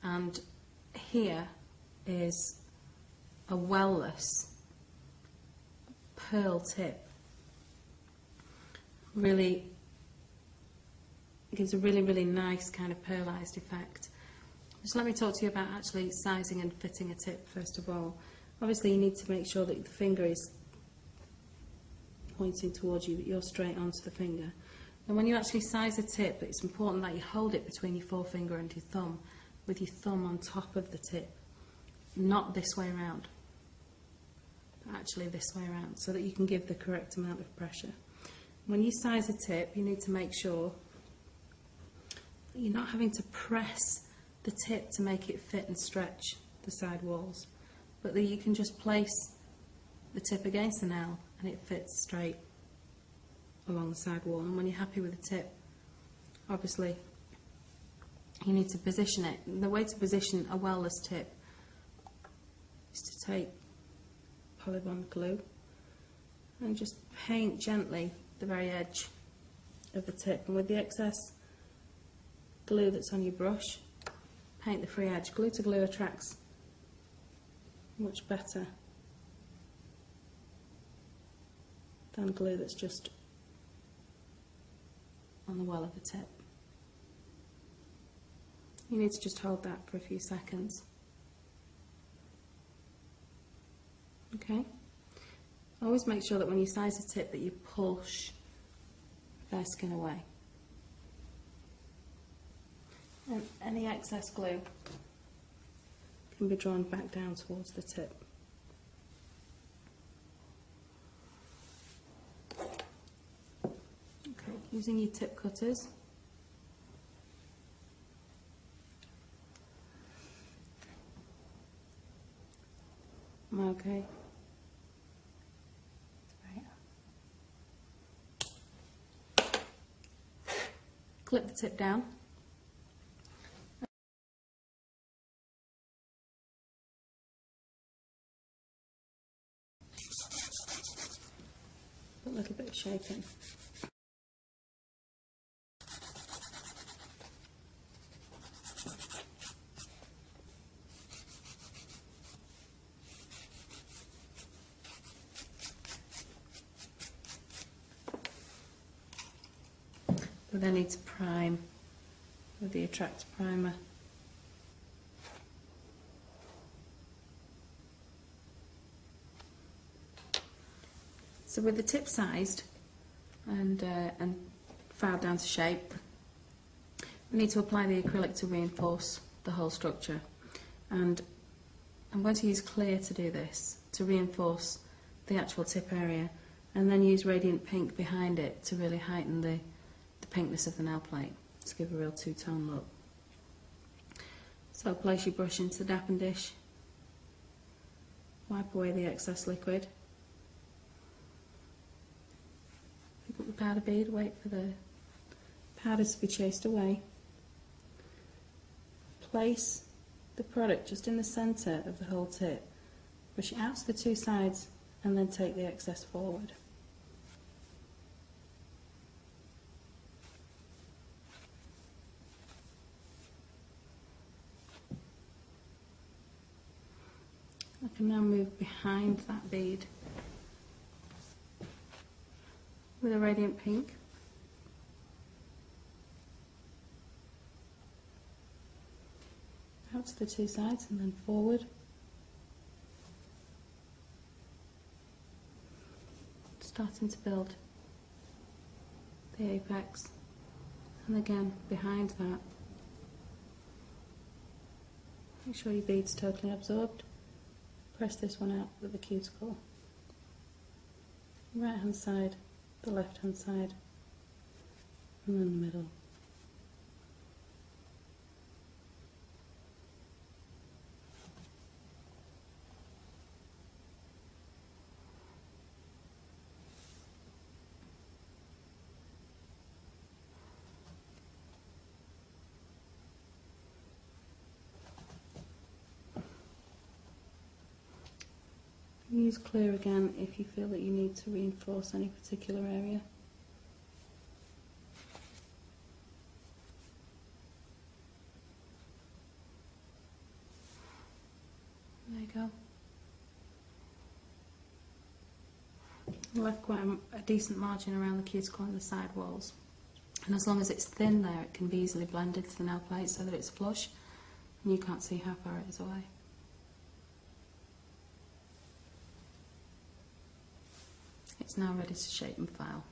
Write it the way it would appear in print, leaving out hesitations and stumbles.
and here is a well-less pearl tip. Really gives a really nice kind of pearlised effect. Just let me talk to you about actually sizing and fitting a tip first of all. Obviously you need to make sure that the finger is pointing towards you, that you're straight onto the finger. And when you actually size a tip, it's important that you hold it between your forefinger and your thumb, with your thumb on top of the tip, not this way around, but actually this way around, so that you can give the correct amount of pressure. When you size a tip, you need to make sure that you're not having to press the tip to make it fit and stretch the side walls, but that you can just place the tip against the nail and it fits straight along the side wall. And when you're happy with the tip, obviously you need to position it. And the way to position a well-less tip is to take Polybond glue and just paint gently the very edge of the tip, and with the excess glue that's on your brush, paint the free edge. Glue to glue attracts much better than glue that's just on the well of the tip. You need to just hold that for a few seconds. Okay? Always make sure that when you size a tip that you push fair skin away. And any excess glue can be drawn back down towards the tip. Okay, using your tip cutters, okay. Clip the tip down. Put a little bit of shape in. We then need to prime with the Attract Primer. So with the tip sized and filed down to shape, we need to apply the acrylic to reinforce the whole structure. And I'm going to use clear to do this, to reinforce the actual tip area, and then use Radiant Pink behind it to really heighten the pinkness of the nail plate, to give a real two-tone look. So place your brush into the dappen dish, wipe away the excess liquid, pick up the powder bead, wait for the powder to be chased away, place the product just in the centre of the whole tip, brush it out to the two sides, and then take the excess forward. I can now move behind that bead with a Radiant Pink. Out to the two sides and then forward. Starting to build the apex, and again behind that. Make sure your bead's totally absorbed. Press this one out with the cuticle. Right hand side, the left hand side, and then the middle. Use clear again if you feel that you need to reinforce any particular area. you go. Left quite a decent margin around the cuticle and the side walls. And as long as it's thin there, it can be easily blended to the nail plate so that it's flush and you can't see how far it is away. It's now ready to shape and file.